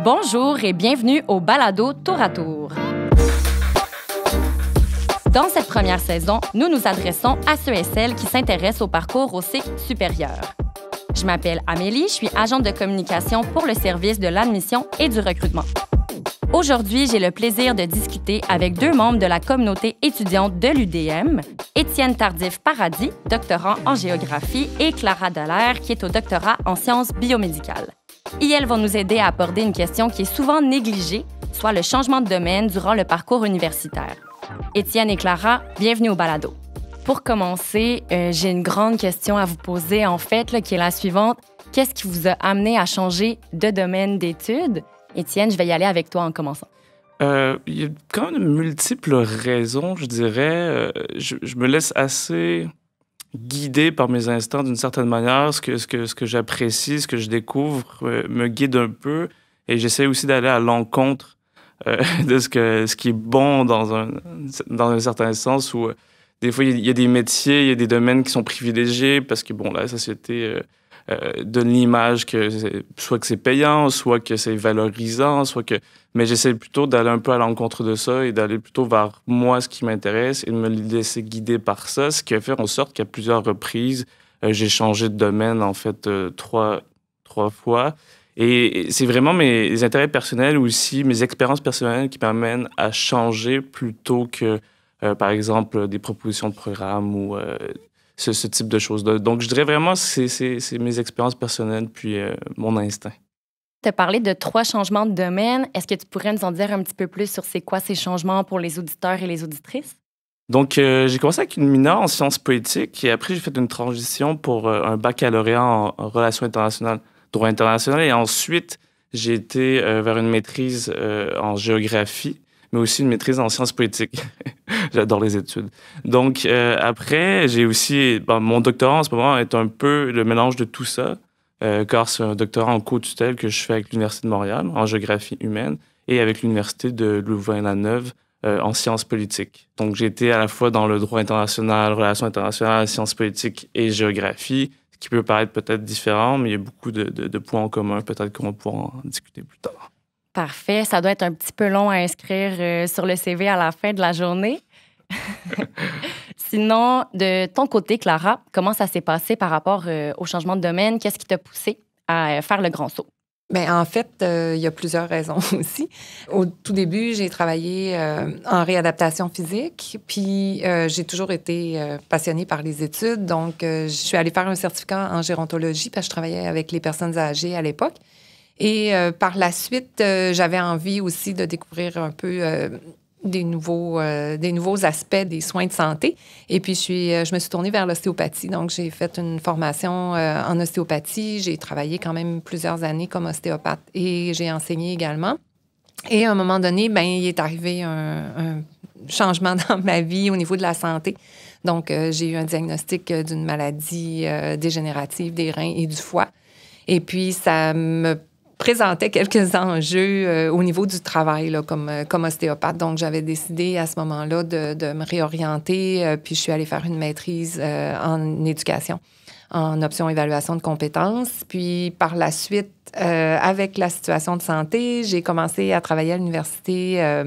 Bonjour et bienvenue au balado Tour à Tour. Dans cette première saison, nous nous adressons à ceux et celles qui s'intéressent au parcours au cycle supérieur. Je m'appelle Amélie, je suis agente de communication pour le service de l'admission et du recrutement. Aujourd'hui, j'ai le plaisir de discuter avec deux membres de la communauté étudiante de l'UDM, Étienne Tardif-Paradis, doctorant en géographie, et Clara Dallaire, qui est au doctorat en sciences biomédicales. Et elles vont nous aider à aborder une question qui est souvent négligée, soit le changement de domaine durant le parcours universitaire. Étienne et Clara, bienvenue au balado. Pour commencer, j'ai une grande question à vous poser, en fait, qui est la suivante. Qu'est-ce qui vous a amené à changer de domaine d'études? Étienne, je vais y aller avec toi en commençant. Il y a quand même de multiples raisons, je dirais. Je me laisse assez guider par mes instants d'une certaine manière. Ce que j'apprécie, ce que je découvre me guide un peu. Et j'essaie aussi d'aller à l'encontre de ce qui est bon dans un certain sens où des fois, il y a des métiers, il y a des domaines qui sont privilégiés parce que, bon, la société donne l'image que soit que c'est payant, soit que c'est valorisant, mais j'essaie plutôt d'aller un peu à l'encontre de ça et d'aller plutôt vers moi, ce qui m'intéresse, et de me laisser guider par ça, ce qui a fait en sorte qu'à plusieurs reprises, j'ai changé de domaine, en fait, trois fois. Et c'est vraiment mes intérêts personnels ou aussi mes expériences personnelles qui m'amènent à changer plutôt que, par exemple, des propositions de programme ou ce type de choses-là. Donc, je dirais vraiment que c'est mes expériences personnelles puis mon instinct. Tu as parlé de 3 changements de domaine. Est-ce que tu pourrais nous en dire un petit peu plus sur c'est quoi ces changements pour les auditeurs et les auditrices? Donc, j'ai commencé avec une mineure en sciences politiques et après, j'ai fait une transition pour un baccalauréat en relations internationales, droit international. Et ensuite, j'ai été vers une maîtrise en géographie, mais aussi une maîtrise en sciences politiques. J'adore les études. Donc, après, j'ai aussi... mon doctorat, en ce moment, est un peu le mélange de tout ça, car c'est un doctorat en co-tutelle que je fais avec l'Université de Montréal, en géographie humaine, et avec l'Université de Louvain-la-Neuve, en sciences politiques. Donc, j'ai été à la fois dans le droit international, relations internationales, sciences politiques et géographie, ce qui peut paraître peut-être différent, mais il y a beaucoup de points en commun. Peut-être qu'on pourra en discuter plus tard. Parfait. Ça doit être un petit peu long à inscrire sur le CV à la fin de la journée. Sinon, de ton côté, Clara, comment ça s'est passé par rapport au changement de domaine? Qu'est-ce qui t'a poussé à faire le grand saut? Bien, en fait, il y a plusieurs raisons aussi. Au tout début, j'ai travaillé en réadaptation physique, puis j'ai toujours été passionnée par les études. Donc, je suis allée faire un certificat en gérontologie parce que je travaillais avec les personnes âgées à l'époque. Et par la suite, j'avais envie aussi de découvrir un peu des nouveaux aspects des soins de santé. Et puis, je me suis tournée vers l'ostéopathie. Donc, j'ai fait une formation en ostéopathie. J'ai travaillé quand même plusieurs années comme ostéopathe et j'ai enseigné également. Et à un moment donné, bien, il est arrivé un changement dans ma vie au niveau de la santé. Donc, j'ai eu un diagnostic d'une maladie dégénérative des reins et du foie. Et puis, ça me présentait quelques enjeux au niveau du travail là, comme ostéopathe. Donc, j'avais décidé à ce moment-là de me réorienter. Puis, je suis allée faire une maîtrise en éducation, en option évaluation de compétences. Puis, par la suite, avec la situation de santé, j'ai commencé à travailler à l'université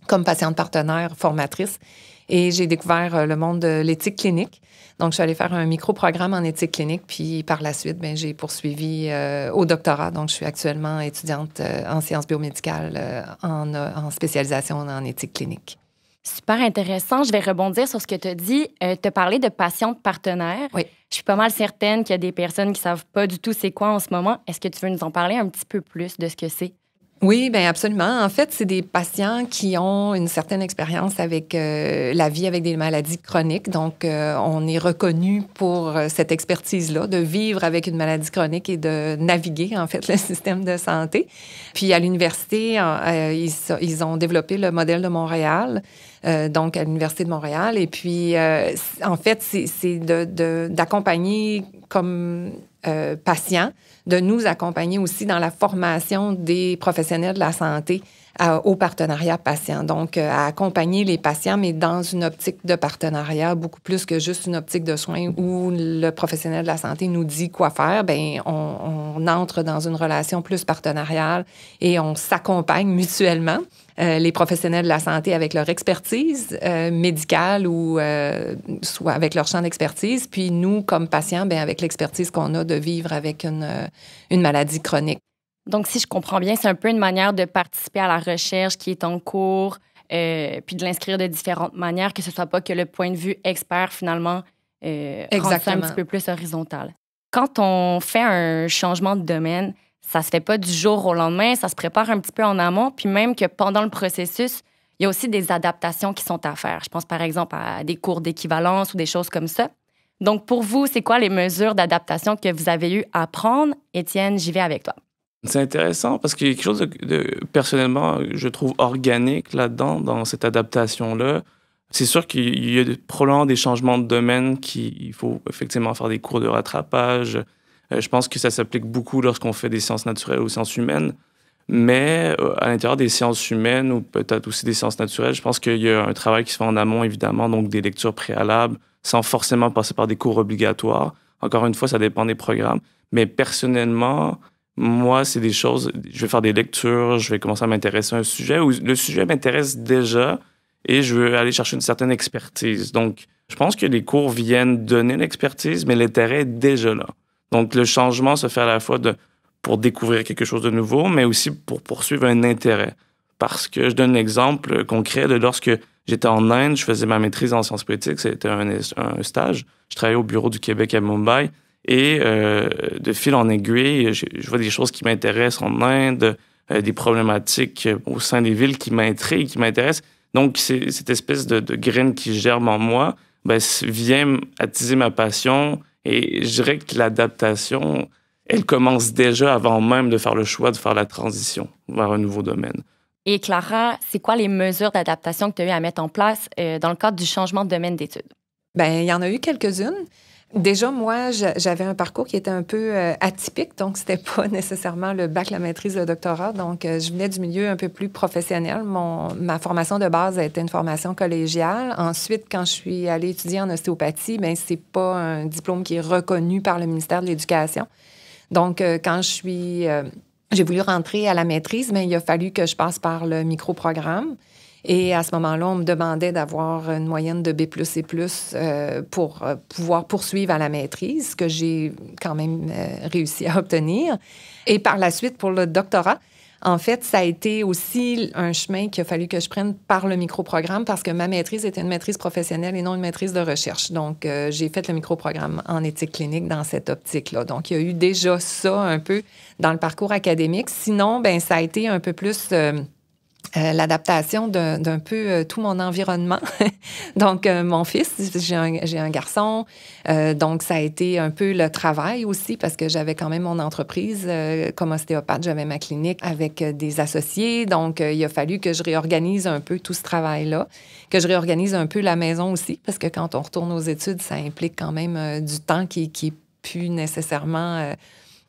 comme patiente partenaire formatrice. Et j'ai découvert le monde de l'éthique clinique. Donc, je suis allée faire un micro-programme en éthique clinique. Puis, par la suite, bien, j'ai poursuivi au doctorat. Donc, je suis actuellement étudiante en sciences biomédicales en spécialisation en éthique clinique. Super intéressant. Je vais rebondir sur ce que tu as dit. Tu as parlé de patiente partenaire. Oui. Je suis pas mal certaine qu'il y a des personnes qui ne savent pas du tout c'est quoi en ce moment. Est-ce que tu veux nous en parler un petit peu plus de ce que c'est? Oui, bien absolument. En fait, c'est des patients qui ont une certaine expérience avec la vie avec des maladies chroniques. Donc, on est reconnu pour cette expertise-là, de vivre avec une maladie chronique et de naviguer, en fait, le système de santé. Puis, à l'université, ils ont développé le modèle de Montréal, donc à l'Université de Montréal. Et puis, en fait, c'est d'accompagner comme patients, de nous accompagner aussi dans la formation des professionnels de la santé au partenariat patient. Donc, à accompagner les patients, mais dans une optique de partenariat, beaucoup plus que juste une optique de soins où le professionnel de la santé nous dit quoi faire. Bien, on entre dans une relation plus partenariale et on s'accompagne mutuellement. Les professionnels de la santé avec leur expertise médicale ou soit avec leur champ d'expertise, puis nous, comme patients, bien, avec l'expertise qu'on a de vivre avec une maladie chronique. Donc, si je comprends bien, c'est un peu une manière de participer à la recherche qui est en cours, puis de l'inscrire de différentes manières, que ce ne soit pas que le point de vue expert, finalement, rende ça un petit peu plus horizontal. Quand on fait un changement de domaine, ça se fait pas du jour au lendemain, ça se prépare un petit peu en amont, puis même que pendant le processus, il y a aussi des adaptations qui sont à faire. Je pense par exemple à des cours d'équivalence ou des choses comme ça. Donc, pour vous, c'est quoi les mesures d'adaptation que vous avez eu à prendre? Étienne, j'y vais avec toi. C'est intéressant parce qu'il y a quelque chose personnellement, je trouve organique là-dedans, dans cette adaptation-là. C'est sûr qu'il y a probablement des changements de domaine il faut effectivement faire des cours de rattrapage. Je pense que ça s'applique beaucoup lorsqu'on fait des sciences naturelles ou sciences humaines. Mais à l'intérieur des sciences humaines ou peut-être aussi des sciences naturelles, je pense qu'il y a un travail qui se fait en amont, évidemment, donc des lectures préalables, sans forcément passer par des cours obligatoires. Encore une fois, ça dépend des programmes. Mais personnellement, moi, c'est des choses, je vais faire des lectures, je vais commencer à m'intéresser à un sujet où le sujet m'intéresse déjà et je veux aller chercher une certaine expertise. Donc, je pense que les cours viennent donner l'expertise, mais l'intérêt est déjà là. Donc, le changement se fait à la fois pour découvrir quelque chose de nouveau, mais aussi pour poursuivre un intérêt. Parce que je donne l'exemple concret de lorsque j'étais en Inde, je faisais ma maîtrise en sciences politiques, c'était un stage. Je travaillais au bureau du Québec à Mumbai. Et de fil en aiguille, je vois des choses qui m'intéressent en Inde, des problématiques au sein des villes qui m'intriguent, qui m'intéressent. Donc, cette espèce de graine qui germe en moi vient attiser ma passion. Et je dirais que l'adaptation, elle commence déjà avant même de faire le choix de faire la transition vers un nouveau domaine. Et Clara, c'est quoi les mesures d'adaptation que tu as eu à mettre en place dans le cadre du changement de domaine d'études? Bien, il y en a eu quelques-unes. Déjà, moi, j'avais un parcours qui était un peu atypique, donc c'était pas nécessairement le bac, la maîtrise, le doctorat. Donc, je venais du milieu un peu plus professionnel. Ma formation de base a été une formation collégiale. Ensuite, quand je suis allée étudier en ostéopathie, bien, c'est pas un diplôme qui est reconnu par le ministère de l'Éducation. Donc, quand j'ai voulu rentrer à la maîtrise, mais il a fallu que je passe par le microprogramme. Et à ce moment-là, on me demandait d'avoir une moyenne de B+, et plus pour pouvoir poursuivre à la maîtrise, ce que j'ai quand même réussi à obtenir. Et par la suite, pour le doctorat, en fait, ça a été aussi un chemin qu'il a fallu que je prenne par le microprogramme parce que ma maîtrise était une maîtrise professionnelle et non une maîtrise de recherche. Donc, j'ai fait le microprogramme en éthique clinique dans cette optique-là. Donc, il y a eu déjà ça un peu dans le parcours académique. Sinon, bien, ça a été un peu plus... l'adaptation d'un peu tout mon environnement. Donc, mon fils, j'ai un garçon. Donc, ça a été un peu le travail aussi parce que j'avais quand même mon entreprise. Comme ostéopathe, j'avais ma clinique avec des associés. Donc, il a fallu que je réorganise un peu tout ce travail-là, que je réorganise un peu la maison aussi parce que quand on retourne aux études, ça implique quand même du temps qui est plus nécessairement...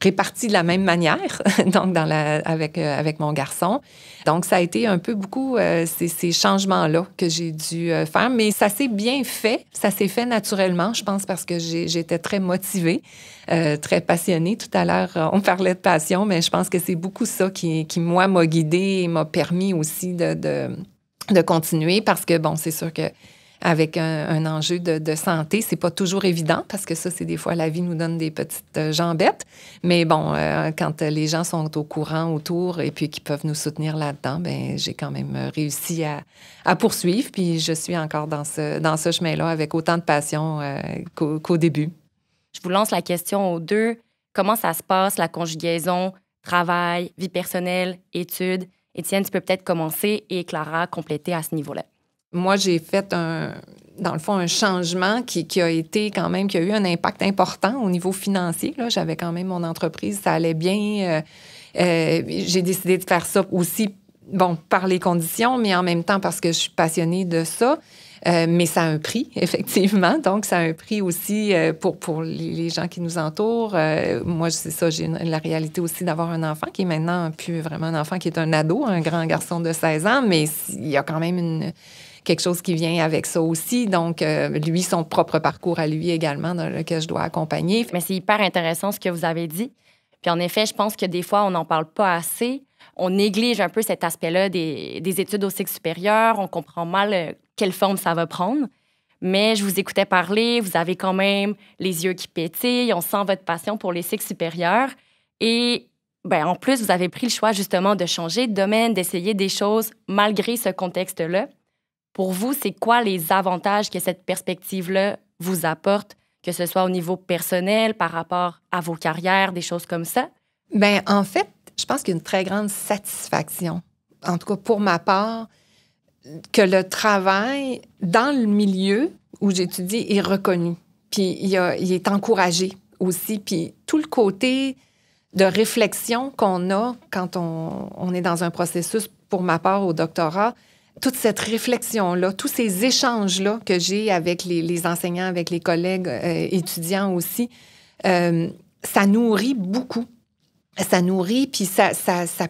répartis de la même manière, donc avec mon garçon. Donc, ça a été un peu beaucoup ces changements-là que j'ai dû faire, mais ça s'est bien fait, ça s'est fait naturellement, je pense, parce que j'étais très motivée, très passionnée. Tout à l'heure, on parlait de passion, mais je pense que c'est beaucoup ça qui moi, m'a guidée et m'a permis aussi de continuer, parce que, bon, c'est sûr que avec un enjeu de santé, c'est pas toujours évident parce que ça, c'est des fois, la vie nous donne des petites jambettes. Mais bon, quand les gens sont au courant autour et puis qu'ils peuvent nous soutenir là-dedans, bien, j'ai quand même réussi à poursuivre. Puis je suis encore dans ce chemin-là avec autant de passion qu'au début. Je vous lance la question aux deux. Comment ça se passe, la conjugaison, travail, vie personnelle, études? Étienne, tu peux peut-être commencer et Clara, compléter à ce niveau-là. Moi, j'ai fait dans le fond, un changement qui a été quand même, qui a eu un impact important au niveau financier. Là, j'avais quand même mon entreprise, ça allait bien. J'ai décidé de faire ça aussi, bon, par les conditions, mais en même temps parce que je suis passionnée de ça. Mais ça a un prix, effectivement. Donc, ça a un prix aussi pour les gens qui nous entourent. Moi, c'est ça, j'ai la réalité aussi d'avoir un enfant qui est maintenant plus vraiment un enfant, qui est un ado, un grand garçon de 16 ans, mais il y a quand même quelque chose qui vient avec ça aussi. Donc, lui, son propre parcours à lui également, dans lequel je dois accompagner. Mais c'est hyper intéressant ce que vous avez dit. Puis en effet, je pense que des fois, on n'en parle pas assez. On néglige un peu cet aspect-là des études au cycle supérieur. On comprend mal quelle forme ça va prendre. Mais je vous écoutais parler, vous avez quand même les yeux qui pétillent, on sent votre passion pour les cycles supérieurs. Et ben, en plus, vous avez pris le choix justement de changer de domaine, d'essayer des choses malgré ce contexte-là. Pour vous, c'est quoi les avantages que cette perspective-là vous apporte, que ce soit au niveau personnel, par rapport à vos carrières, des choses comme ça? Bien, en fait, je pense qu'il y a une très grande satisfaction, en tout cas pour ma part, que le travail dans le milieu où j'étudie est reconnu. Puis il est encouragé aussi. Puis tout le côté de réflexion qu'on a quand on est dans un processus, pour ma part, au doctorat, toute cette réflexion-là, tous ces échanges-là que j'ai avec les enseignants, avec les collègues étudiants aussi, ça nourrit beaucoup. Ça nourrit, puis ça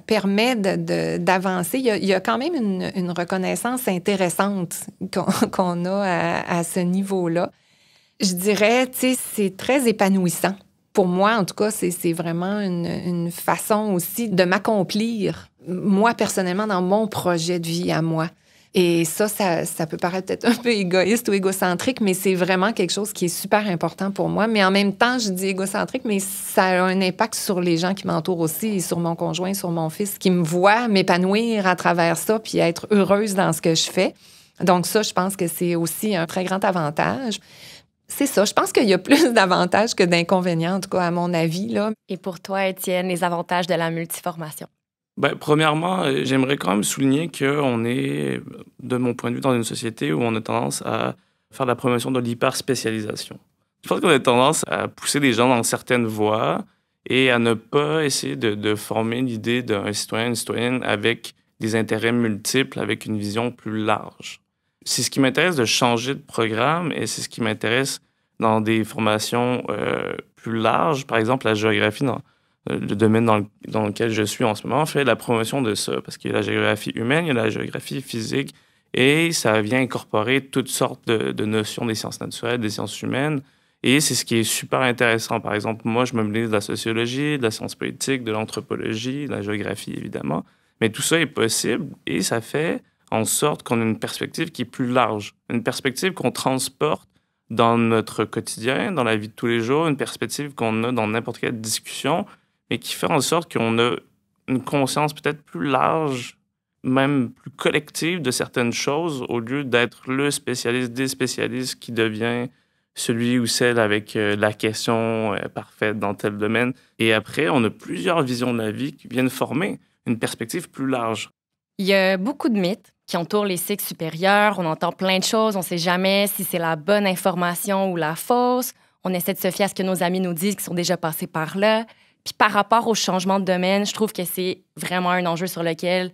permet d'avancer. Il y a quand même une reconnaissance intéressante qu'on a à ce niveau-là. Je dirais, tu sais, c'est très épanouissant. Pour moi, en tout cas, c'est vraiment une façon aussi de m'accomplir, moi, personnellement, dans mon projet de vie à moi. Et ça peut paraître peut-être un peu égoïste ou égocentrique, mais c'est vraiment quelque chose qui est super important pour moi. Mais en même temps, je dis égocentrique, mais ça a un impact sur les gens qui m'entourent aussi, sur mon conjoint, sur mon fils, qui me voient m'épanouir à travers ça, puis être heureuse dans ce que je fais. Donc ça, je pense que c'est aussi un très grand avantage. C'est ça. Je pense qu'il y a plus d'avantages que d'inconvénients, en tout cas, à mon avis, là. Et pour toi, Étienne, les avantages de la multiformation? Ben, premièrement, j'aimerais quand même souligner qu'on est, de mon point de vue, dans une société où on a tendance à faire la promotion de l'hyperspécialisation. Je pense qu'on a tendance à pousser les gens dans certaines voies et à ne pas essayer de former l'idée d'un citoyen, une citoyenne avec des intérêts multiples, avec une vision plus large. C'est ce qui m'intéresse de changer de programme et c'est ce qui m'intéresse dans des formations plus larges. Par exemple, la géographie, dans le domaine dans lequel je suis en ce moment, fait la promotion de ça. Parce qu'il y a la géographie humaine, il y a la géographie physique et ça vient incorporer toutes sortes de notions des sciences naturelles, des sciences humaines. Et c'est ce qui est super intéressant. Par exemple, moi, je me mêle de la sociologie, de la science politique, de l'anthropologie, de la géographie, évidemment. Mais tout ça est possible et ça fait en sorte qu'on a une perspective qui est plus large, une perspective qu'on transporte dans notre quotidien, dans la vie de tous les jours, une perspective qu'on a dans n'importe quelle discussion, mais qui fait en sorte qu'on a une conscience peut-être plus large, même plus collective de certaines choses, au lieu d'être le spécialiste des spécialistes qui devient celui ou celle avec la question parfaite dans tel domaine. Et après, on a plusieurs visions de la vie qui viennent former une perspective plus large. Il y a beaucoup de mythes qui entourent les cycles supérieurs. On entend plein de choses. On ne sait jamais si c'est la bonne information ou la fausse. On essaie de se fier à ce que nos amis nous disent qui sont déjà passés par là. Puis par rapport au changement de domaine, je trouve que c'est vraiment un enjeu sur lequel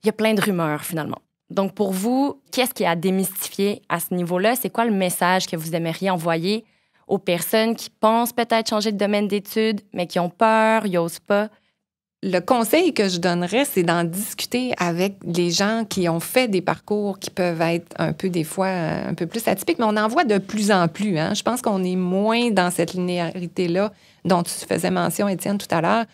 il y a plein de rumeurs, finalement. Donc pour vous, qu'est-ce qui est à démystifier à ce niveau-là? C'est quoi le message que vous aimeriez envoyer aux personnes qui pensent peut-être changer de domaine d'études, mais qui ont peur, ils n'osent pas? Le conseil que je donnerais, c'est d'en discuter avec les gens qui ont fait des parcours qui peuvent être un peu, des fois, un peu plus atypiques, mais on en voit de plus en plus. Hein? Je pense qu'on est moins dans cette linéarité-là dont tu faisais mention, Étienne, tout à l'heure.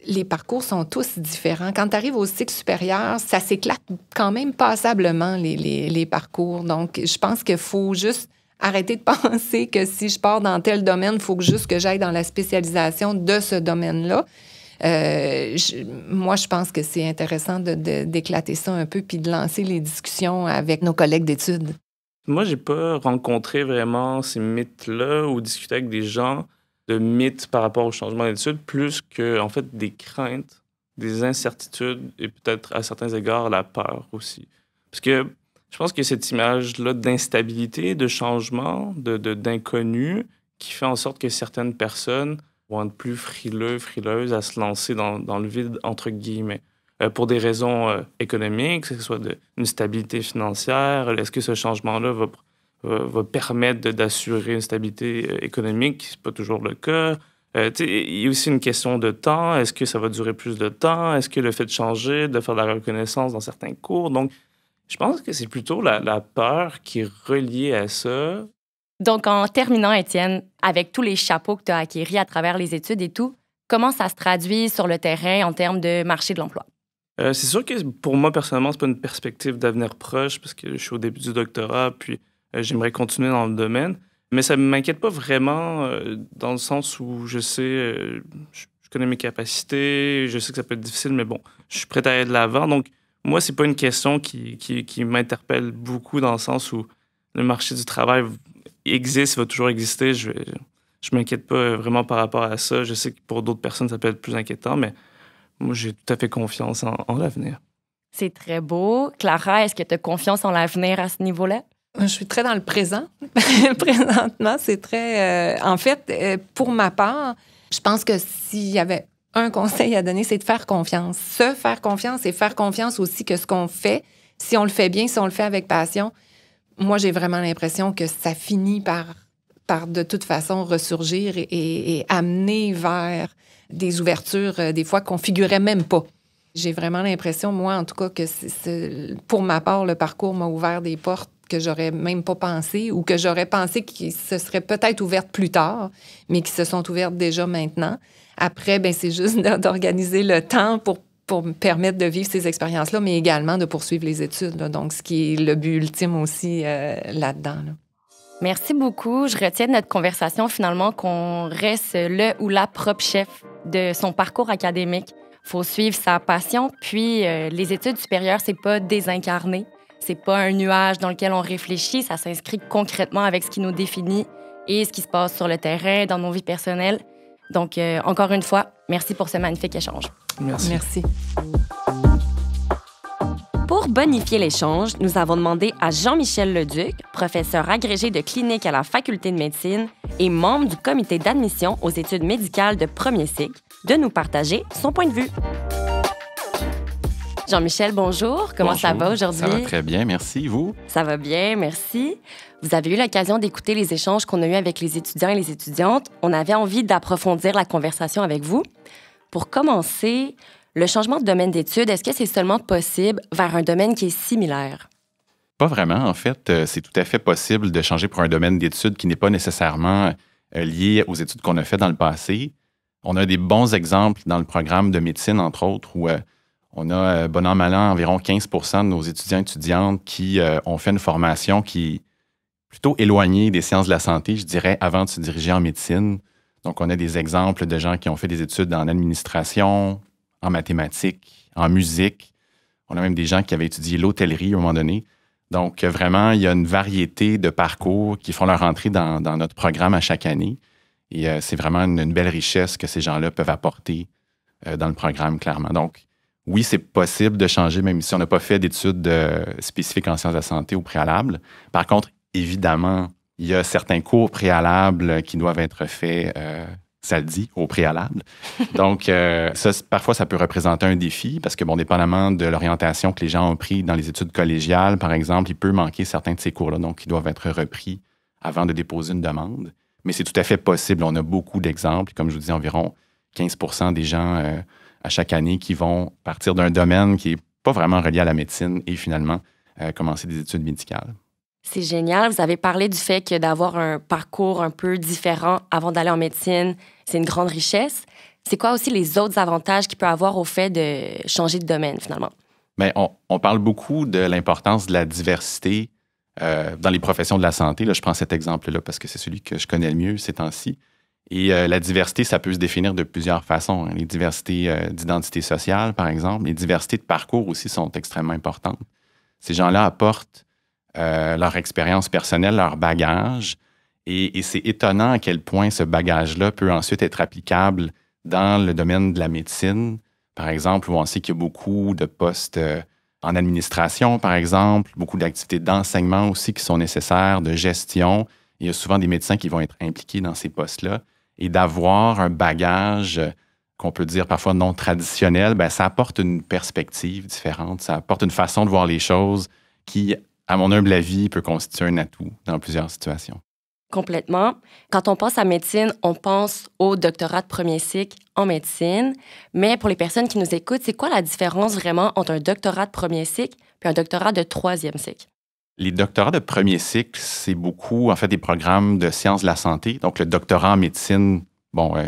Les parcours sont tous différents. Quand tu arrives au cycle supérieur, ça s'éclate quand même passablement, les parcours. Donc, je pense qu'il faut juste arrêter de penser que si je pars dans tel domaine, il faut juste que j'aille dans la spécialisation de ce domaine-là. Moi, je pense que c'est intéressant d'éclater ça un peu puis de lancer les discussions avec nos collègues d'études. Moi, j'ai pas rencontré vraiment ces mythes-là ou discuté avec des gens de mythes par rapport au changement d'études, plus que, en fait, des craintes, des incertitudes et peut-être, à certains égards, la peur aussi. Parce que je pense que cette image-là d'instabilité, de changement, d'inconnu, qui fait en sorte que certaines personnes vont être plus frileuses à se lancer dans le vide, entre guillemets. pour des raisons économiques, que ce soit une stabilité financière. Est-ce que ce changement-là va permettre d'assurer une stabilité économique? Ce n'est pas toujours le cas. Il y a aussi une question de temps. Est-ce que ça va durer plus de temps? Est-ce que le fait de changer, de faire de la reconnaissance dans certains cours? Donc, je pense que c'est plutôt la peur qui est reliée à ça. Donc, en terminant, Étienne, avec tous les chapeaux que tu as acquis à travers les études et tout, comment ça se traduit sur le terrain en termes de marché de l'emploi? C'est sûr que pour moi, personnellement, c'est pas une perspective d'avenir proche parce que je suis au début du doctorat, puis j'aimerais continuer dans le domaine. Mais ça ne m'inquiète pas vraiment dans le sens où je sais, je connais mes capacités, je sais que ça peut être difficile, mais bon, je suis prêt à aller de l'avant. Donc, moi, c'est pas une question qui m'interpelle beaucoup dans le sens où le marché du travail existe, va toujours exister. Je m'inquiète pas vraiment par rapport à ça. Je sais que pour d'autres personnes, ça peut être plus inquiétant, mais moi, j'ai tout à fait confiance en l'avenir. C'est très beau. Clara, est-ce que tu as confiance en l'avenir à ce niveau-là? Je suis très dans le présent. Présentement, c'est très... en fait, pour ma part, je pense que s'il y avait un conseil à donner, c'est de faire confiance. Se faire confiance et faire confiance aussi que ce qu'on fait, si on le fait bien, si on le fait avec passion, moi, j'ai vraiment l'impression que ça finit par de toute façon ressurgir et amener vers des ouvertures, des fois qu'on figurait même pas. J'ai vraiment l'impression, moi, en tout cas, que pour ma part, le parcours m'a ouvert des portes que j'aurais même pas pensé ou que j'aurais pensé qui se seraient peut-être ouvertes plus tard, mais qui se sont ouvertes déjà maintenant. Après, ben c'est juste d'organiser le temps pour me permettre de vivre ces expériences-là, mais également de poursuivre les études. Là. Donc, ce qui est le but ultime aussi là-dedans. Là. Merci beaucoup. Je retiens de notre conversation finalement qu'on reste le ou la propre chef de son parcours académique. Il faut suivre sa passion, puis les études supérieures, c'est pas désincarné. C'est pas un nuage dans lequel on réfléchit, ça s'inscrit concrètement avec ce qui nous définit et ce qui se passe sur le terrain, dans nos vies personnelles. Donc, encore une fois, merci pour ce magnifique échange. Merci. Merci. Pour bonifier l'échange, nous avons demandé à Jean-Michel Leduc, professeur agrégé de clinique à la Faculté de médecine et membre du comité d'admission aux études médicales de premier cycle, de nous partager son point de vue. Jean-Michel, bonjour. Comment ça va aujourd'hui? Ça va très bien, merci. Vous? Ça va bien, merci. Vous avez eu l'occasion d'écouter les échanges qu'on a eus avec les étudiants et les étudiantes. On avait envie d'approfondir la conversation avec vous. Pour commencer, le changement de domaine d'études, est-ce que c'est seulement possible vers un domaine qui est similaire? Pas vraiment. En fait, c'est tout à fait possible de changer pour un domaine d'études qui n'est pas nécessairement lié aux études qu'on a faites dans le passé. On a des bons exemples dans le programme de médecine, entre autres, où on a, bon an, mal an, environ 15 de nos étudiants et étudiantes qui ont fait une formation qui est plutôt éloignée des sciences de la santé, je dirais, avant de se diriger en médecine. Donc, on a des exemples de gens qui ont fait des études en administration, en mathématiques, en musique. On a même des gens qui avaient étudié l'hôtellerie à un moment donné. Donc, vraiment, il y a une variété de parcours qui font leur entrée dans notre programme à chaque année. Et c'est vraiment une belle richesse que ces gens-là peuvent apporter dans le programme, clairement. Donc, oui, c'est possible de changer, même si on n'a pas fait d'études spécifiques en sciences de la santé au préalable. Par contre, évidemment, il y a certains cours préalables qui doivent être faits, ça le dit, au préalable. Donc, ça, parfois, ça peut représenter un défi parce que, bon, dépendamment de l'orientation que les gens ont pris dans les études collégiales, par exemple, il peut manquer certains de ces cours-là, donc ils doivent être repris avant de déposer une demande. Mais c'est tout à fait possible. On a beaucoup d'exemples. Comme je vous dis, environ 15 des gens à chaque année qui vont partir d'un domaine qui n'est pas vraiment relié à la médecine et finalement commencer des études médicales. C'est génial. Vous avez parlé du fait que d'avoir un parcours un peu différent avant d'aller en médecine, c'est une grande richesse. C'est quoi aussi les autres avantages qu'il peut avoir au fait de changer de domaine, finalement? Bien, on parle beaucoup de l'importance de la diversité dans les professions de la santé. Là, je prends cet exemple-là parce que c'est celui que je connais le mieux ces temps-ci. Et la diversité, ça peut se définir de plusieurs façons. Les diversités d'identité sociale, par exemple. Les diversités de parcours aussi sont extrêmement importantes. Ces gens-là apportent leur expérience personnelle, leur bagage. Et c'est étonnant à quel point ce bagage-là peut ensuite être applicable dans le domaine de la médecine, par exemple, où on sait qu'il y a beaucoup de postes en administration, par exemple, beaucoup d'activités d'enseignement aussi qui sont nécessaires, de gestion. Il y a souvent des médecins qui vont être impliqués dans ces postes-là. Et d'avoir un bagage qu'on peut dire parfois non traditionnelle, ben, ça apporte une perspective différente, ça apporte une façon de voir les choses qui, à mon humble avis, peut constituer un atout dans plusieurs situations. Complètement. Quand on pense à médecine, on pense au doctorat de premier cycle en médecine. Mais pour les personnes qui nous écoutent, c'est quoi la différence vraiment entre un doctorat de premier cycle et un doctorat de troisième cycle? Les doctorats de premier cycle, c'est beaucoup, en fait, des programmes de sciences de la santé. Donc, le doctorat en médecine,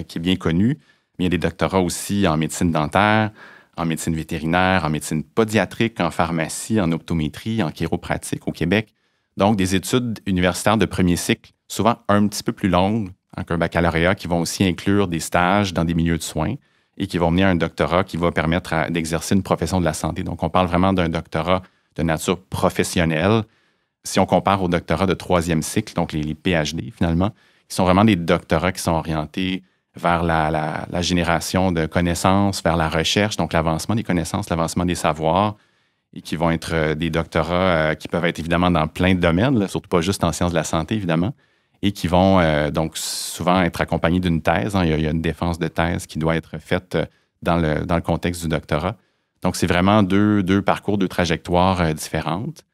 qui est bien connu, mais il y a des doctorats aussi en médecine dentaire, en médecine vétérinaire, en médecine pédiatrique, en pharmacie, en optométrie, en chiropratique au Québec. Donc, des études universitaires de premier cycle, souvent un petit peu plus longues qu'un baccalauréat, qui vont aussi inclure des stages dans des milieux de soins et qui vont mener à un doctorat qui va permettre d'exercer une profession de la santé. Donc, on parle vraiment d'un doctorat de nature professionnelle. Si on compare au doctorat de troisième cycle, donc les PhD finalement, qui sont vraiment des doctorats qui sont orientés vers la génération de connaissances, vers la recherche, donc l'avancement des connaissances, l'avancement des savoirs, et qui vont être des doctorats qui peuvent être évidemment dans plein de domaines, là, surtout pas juste en sciences de la santé, évidemment, et qui vont donc souvent être accompagnés d'une thèse. Il y a une défense de thèse qui doit être faite dans le contexte du doctorat. Donc, c'est vraiment deux parcours, deux trajectoires différentes.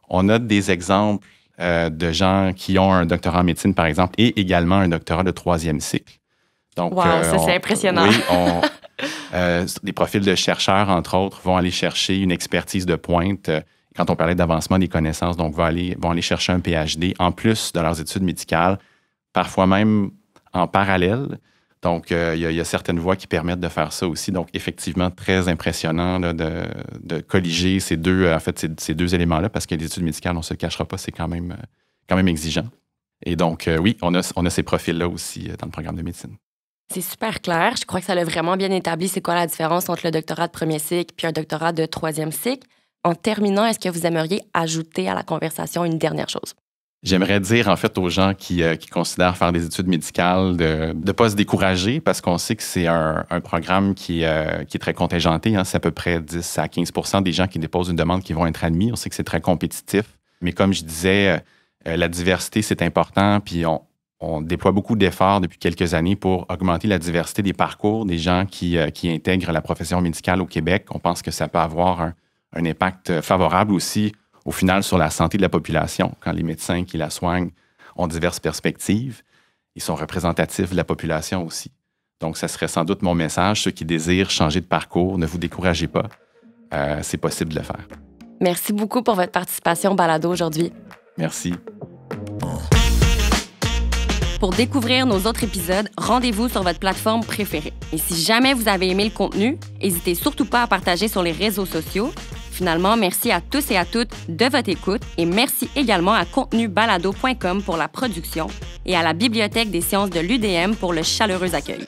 On a des exemples de gens qui ont un doctorat en médecine, par exemple, et également un doctorat de troisième cycle. Donc, wow, ça, c'est impressionnant. Oui, des profils de chercheurs, entre autres, vont aller chercher une expertise de pointe. Quand on parlait d'avancement des connaissances, donc vont aller chercher un PhD en plus de leurs études médicales, parfois même en parallèle. Donc, il y a certaines voies qui permettent de faire ça aussi. Donc, effectivement, très impressionnant là, de colliger ces deux éléments-là, parce que les études médicales, on ne se le cachera pas, c'est quand même exigeant. Et donc, oui, on a ces profils-là aussi dans le programme de médecine. C'est super clair. Je crois que ça l'a vraiment bien établi. C'est quoi la différence entre le doctorat de premier cycle puis un doctorat de troisième cycle? En terminant, est-ce que vous aimeriez ajouter à la conversation une dernière chose? J'aimerais dire, en fait, aux gens qui considèrent faire des études médicales de ne pas se décourager, parce qu'on sait que c'est un programme qui est très contingenté. Hein. C'est à peu près 10 à 15 % des gens qui déposent une demande qui vont être admis. On sait que c'est très compétitif. Mais comme je disais, la diversité, c'est important. Puis on déploie beaucoup d'efforts depuis quelques années pour augmenter la diversité des parcours des gens qui intègrent la profession médicale au Québec. On pense que ça peut avoir un impact favorable aussi, au final, sur la santé de la population. Quand les médecins qui la soignent ont diverses perspectives, ils sont représentatifs de la population aussi. Donc, ça serait sans doute mon message. Ceux qui désirent changer de parcours, ne vous découragez pas. C'est possible de le faire. Merci beaucoup pour votre participation au balado aujourd'hui. Merci. Pour découvrir nos autres épisodes, rendez-vous sur votre plateforme préférée. Et si jamais vous avez aimé le contenu, n'hésitez surtout pas à partager sur les réseaux sociaux. Finalement, merci à tous et à toutes de votre écoute et merci également à contenubalado.com pour la production et à la Bibliothèque des sciences de l'UDM pour le chaleureux accueil.